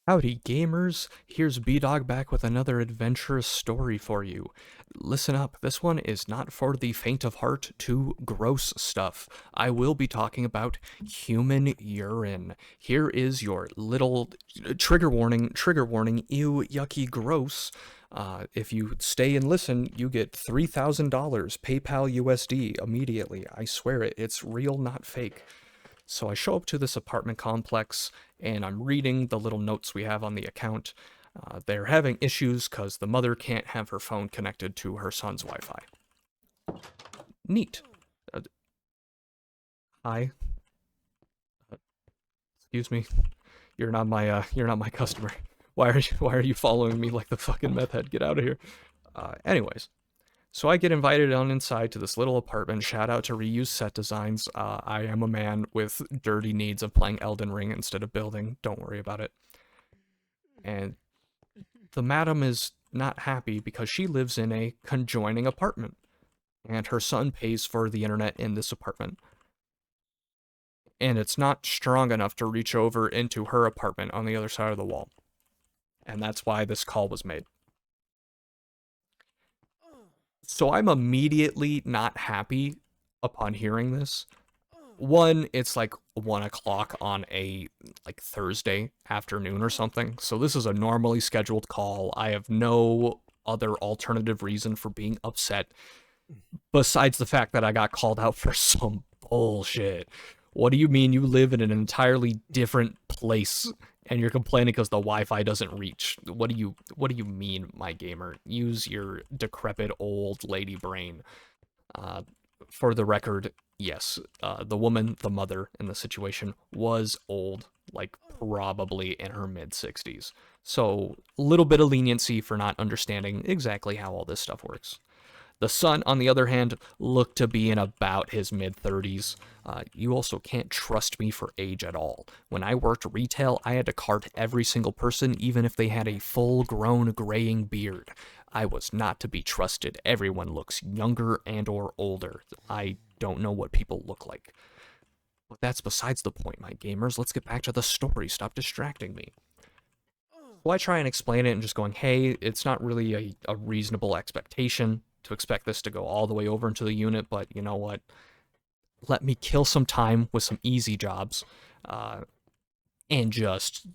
Howdy, gamers! Here's B-Dog back with another adventurous story for you. Listen up, this one is not for the faint of heart to gross stuff. I will be talking about human urine. Here is your little trigger warning, ew, yucky, gross. If you stay and listen, you get $3,000 PayPal USD immediately. I swear it, it's real, not fake. So I show up to this apartment complex and I'm reading the little notes we have on the account. They're having issues because the mother can't have her phone connected to her son's Wi Fi. Neat. Uh, Hi. Excuse me. You're not my customer. Why are you following me like the fucking meth head? Get out of here. Anyways, so I get invited on inside to this little apartment. Shout out to Reuse Set Designs. I am a man with dirty needs of playing Elden Ring instead of building. Don't worry about it. And the madam is not happy because she lives in a conjoining apartment, and her son pays for the internet in this apartment. And it's not strong enough to reach over into her apartment on the other side of the wall. And that's why this call was made. So I'm immediately not happy upon hearing this. One, it's like 1 o'clock on a Thursday afternoon or something. So this is a normally scheduled call. I have no other alternative reason for being upset besides the fact that I got called out for some bullshit. What do you mean you live in an entirely different place and you're complaining because the Wi-Fi doesn't reach? What do you mean, my gamer? Use your decrepit old lady brain. Uh, for the record, yes, the woman, the mother in the situation, was old, like probably in her mid 60s. So, a little bit of leniency for not understanding exactly how all this stuff works. The son, on the other hand, looked to be in about his mid 30s. You also can't trust me for age at all. When I worked retail, I had to cart every single person, even if they had a full grown graying beard. I was not to be trusted. Everyone looks younger and or older. I don't know what people look like. But that's besides the point, my gamers. Let's get back to the story. Stop distracting me. So I try and explain it and just going, hey, it's not really a reasonable expectation to expect this to go all the way over into the unit, but you know what? Let me kill some time with some easy jobs uh, and just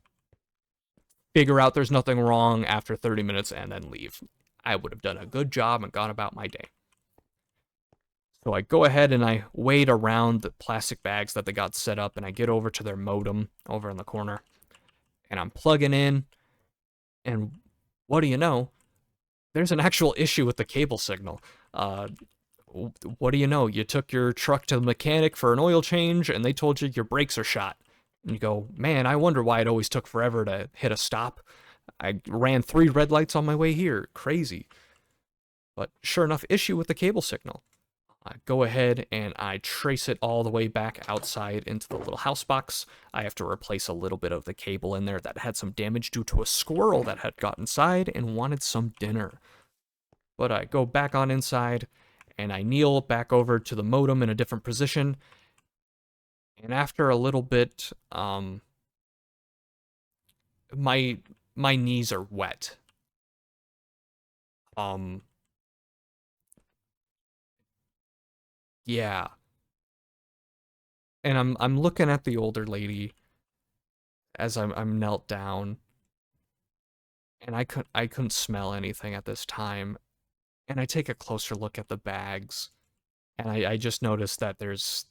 figure out there's nothing wrong after 30 minutes and then leave. I would have done a good job and gone about my day. So I go ahead and I wade around the plastic bags that they got set up and I get over to their modem over in the corner and I'm plugging in. And what do you know? There's an actual issue with the cable signal. Uh, what do you know? You took your truck to the mechanic for an oil change and they told you your brakes are shot. And you go, man, I wonder why it always took forever to hit a stop. I ran 3 red lights on my way here. Crazy. But sure enough, issue with the cable signal. I go ahead and I trace it all the way back outside into the little house box. I have to replace a little bit of the cable in there that had some damage due to a squirrel that had got inside and wanted some dinner. But I go back on inside and I kneel back over to the modem in a different position. And after a little bit, my my knees are wet. Um, yeah. And I'm looking at the older lady as I'm knelt down, and I couldn't smell anything at this time. And I take a closer look at the bags, and I just noticed that there's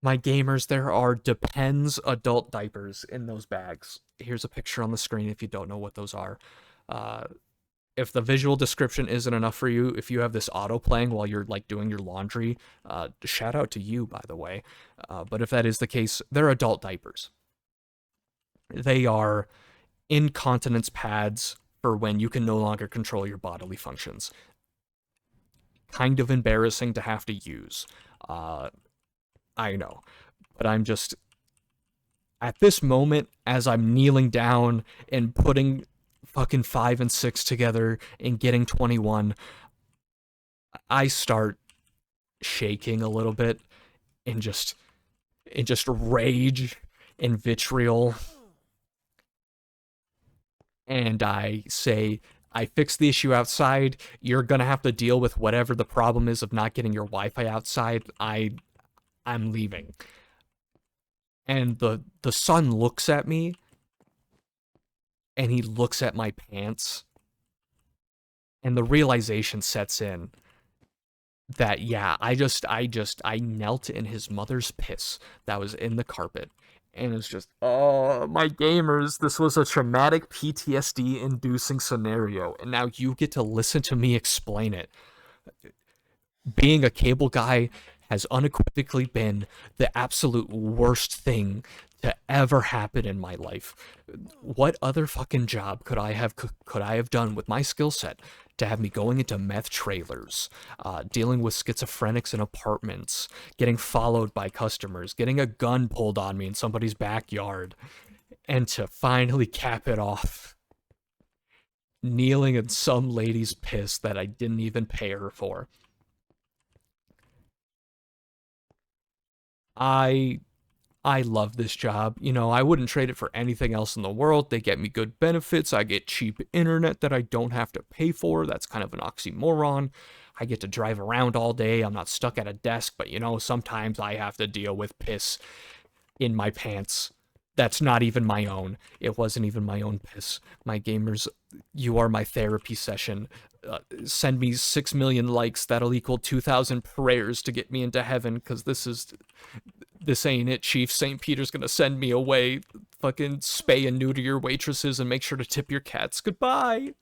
my gamers, there are Depends adult diapers in those bags. Here's a picture on the screen if you don't know what those are. Uh, if the visual description isn't enough for you, if you have this auto playing while you're like doing your laundry, shout out to you, by the way. But if that is the case, they're adult diapers. They are incontinence pads for when you can no longer control your bodily functions. Kind of embarrassing to have to use. Uh, I know. But I'm just, at this moment, as I'm kneeling down and putting fucking 5 and 6 together and getting 21, I start shaking a little bit and just rage and vitriol. and I say, I fixed the issue outside. You're gonna have to deal with whatever the problem is of not getting your Wi-Fi outside. I'm leaving. And the son looks at me, and he looks at my pants, and the realization sets in that, yeah, I knelt in his mother's piss that was in the carpet. And it's just, oh, my gamers, this was a traumatic PTSD inducing scenario. And now you get to listen to me explain it. Being a cable guy has unequivocally been the absolute worst thing to ever happen in my life. What other fucking job could I have done with my skill set to have me going into meth trailers, dealing with schizophrenics in apartments, getting followed by customers, getting a gun pulled on me in somebody's backyard, and to finally cap it off, kneeling in some lady's piss that I didn't even pay her for. I I love this job. You know, I wouldn't trade it for anything else in the world. They get me good benefits. I get cheap internet that I don't have to pay for. That's kind of an oxymoron. I get to drive around all day. I'm not stuck at a desk, but you know, sometimes I have to deal with piss in my pants. That's not even my own. It wasn't even my own piss. My gamers, you are my therapy session. Send me 6 million likes. That'll equal 2,000 prayers to get me into heaven, because this ain't it, Chief. St. Peter's gonna send me away. Fucking spay and neuter your waitresses and make sure to tip your cats. Goodbye.